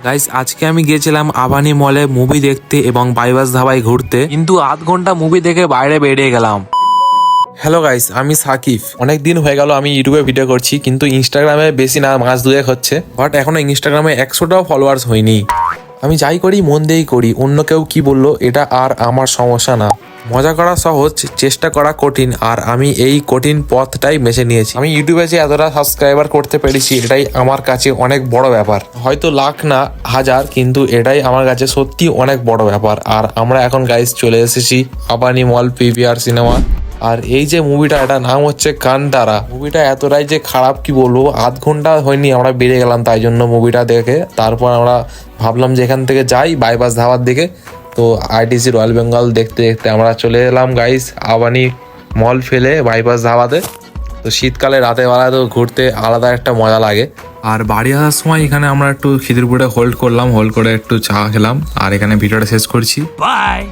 Guys আজকে আমি গিয়েছিলাম আবানি মলে মুভি দেখতে এবং বাইবাস ধাবায় ঘুরতে, কিন্তু আধ ঘন্টা মুভি দেখে বাইরে বেরিয়ে গেলাম। হ্যালো গাইস, আমি সাকিব। অনেক দিন হয়ে গেল আমি ইউটিউবে ভিডিও করছি, কিন্তু ইনস্টাগ্রামে বেশি না, মাস দুয়েক হচ্ছে। বাট এখনো ইনস্টাগ্রামে 100টাও ফলোয়ার্স হয়নি। আমি যাই করি মন দিয়েই করি, অন্য কেউ কি বললো এটা আর আমার সমস্যা না। মজা করা সহজ, চেষ্টা করা কঠিন, আর আমি এই কঠিন পথটাই বেছে নিয়েছি। আমি ইউটিউবে যে এতটা সাবস্ক্রাইবার করতে পেরেছি এটাই আমার কাছে অনেক বড় ব্যাপার। হয়তো লাখ না হাজার, কিন্তু এটাই আমার কাছে সত্যি অনেক বড় ব্যাপার। আর আমরা এখন গাইস চলে এসেছি আবানি মল পিভিআর সিনেমা। আর এই যে মুভিটা, এটা নাম হচ্ছে কান্তারা। মুভিটা এতটাই যে খারাপ কি বলবো, আধ ঘন্টা হয়নি আমরা বেরিয়ে গেলাম তাই জন্য মুভিটা দেখে। তারপর আমরা ভাবলাম যে এখান থেকে যাই বাইপাস ধাবার দিকে। তো আইটিসি রয়্যাল বেঙ্গল দেখতে দেখতে আমরা চলে এলাম গাইস আবানি মল ফেলে বাইপাস ধাবাতে। তো শীতকালে রাতের বেলা তো ঘুরতে আলাদা একটা মজা লাগে। আর বাড়ি আসার সময় এখানে আমরা একটু খিদিরপুরে হোল্ড করলাম, হোল্ড করে একটু চা খেলাম। আর এখানে ভিডিওটা শেষ করছি, বাই।